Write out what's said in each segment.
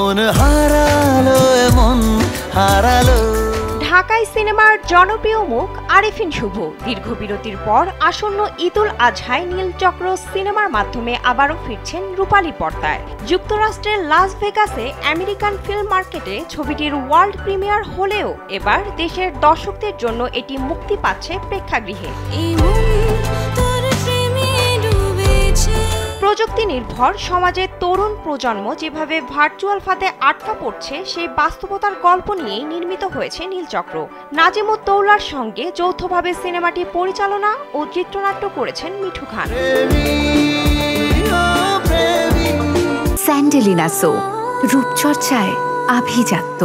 মন হারালো মন হারালো। ঢাকাই সিনেমার জনপ্রিয় মুখ আরিফিন শুভ দীর্ঘ বিরতির পর আসন্ন ঈদুল আজহায় নীলচক্র সিনেমার মাধ্যমে আবারও ফিরছেন রূপালী পর্দায়। যুক্তরাষ্ট্রের লাস ভেগাসে আমেরিকান ফিল্ম মার্কেটে ছবিটির ওয়ার্ল্ড প্রিমিয়ার হলেও এবার দেশের দর্শকদের জন্য এটি মুক্তি পাচ্ছে প্রেক্ষাগৃহে। প্রযুক্তি নির্ভর সমাজের তরুণ প্রজন্ম যেভাবে ভার্চুয়াল ফাঁদে আটকা পড়ছে সেই বাস্তবতার গল্প নিয়েই নির্মিত হয়েছে নীলচক্র। নাজিমুদ্দৌলার সঙ্গে যৌথভাবে সিনেমাটি পরিচালনা ও চিত্রনাট্য করেছেন মিঠু খান। স্যান্ডেলিনা সো, রূপচর্চায় আভিজাত্য।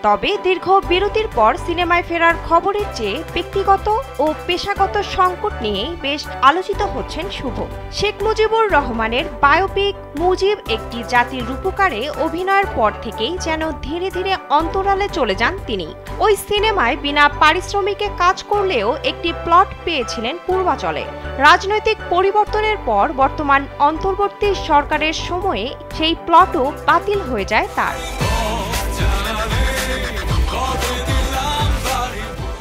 তবে দীর্ঘ বিরতির পর সিনেমায় ফেরার খবরের চেয়ে ব্যক্তিগত ও পেশাগত সংকট নিয়েই বেশ আলোচিত হচ্ছেন শুভ। শেখ মুজিবুর রহমানের বায়োপিক মুজিব একটি জাতির রূপকারে অভিনয়ের পর থেকেই যেন ধীরে ধীরে অন্তরালে চলে যান তিনি। ওই সিনেমায় বিনা পারিশ্রমিকে কাজ করলেও একটি প্লট পেয়েছিলেন পূর্বাচলে। রাজনৈতিক পরিবর্তনের পর বর্তমান অন্তর্বর্তী সরকারের সময়ে সেই প্লটও বাতিল হয়ে যায় তার।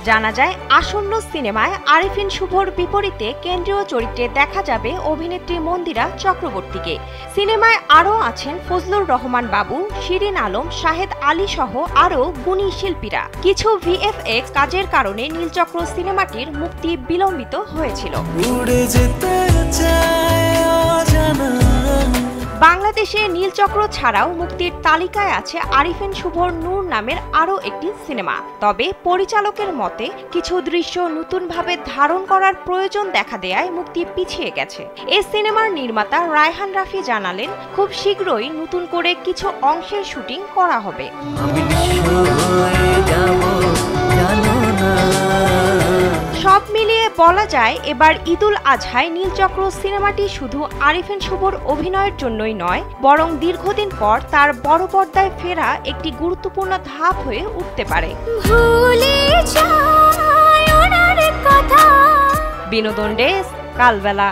জানা যায় আসন্ন সিনেমায় আরিফিন শুভর বিপরীতে কেন্দ্রীয় চরিত্রে দেখা যাবে অভিনেত্রী মন্দিরা চক্রবর্তীকে। সিনেমায় আরও আছেন ফজলুর রহমান বাবু, শিরিন আলম, শাহেদ আলী সহ আরও গুণী শিল্পীরা। কিছু ভিএফএক্স কাজের কারণে নীলচক্র সিনেমাটির মুক্তি বিলম্বিত হয়েছিল। বাংলাদেশে নীলচক্র ছাড়াও মুক্তির তালিকায় আছে আরিফিন শুভর নূর নামের আরও একটি সিনেমা। তবে পরিচালকের মতে কিছু দৃশ্য নতুনভাবে ধারণ করার প্রয়োজন দেখা দেয়ায় মুক্তি পিছিয়ে গেছে। এই সিনেমার নির্মাতা রায়হান রাফি জানালেন, খুব শীঘ্রই নতুন করে কিছু অংশের শুটিং করা হবে। সব মিলিয়ে বলা যায় এবার ঈদুল আজহায় নীলচক্র সিনেমাটি শুধু আরিফিন শুভর অভিনয়ের জন্যই নয়, বরং দীর্ঘদিন পর তার বড় পর্দায় ফেরা একটি গুরুত্বপূর্ণ ধাপ হয়ে উঠতে পারে। বিনোদন ডেস্ক, কালবেলা।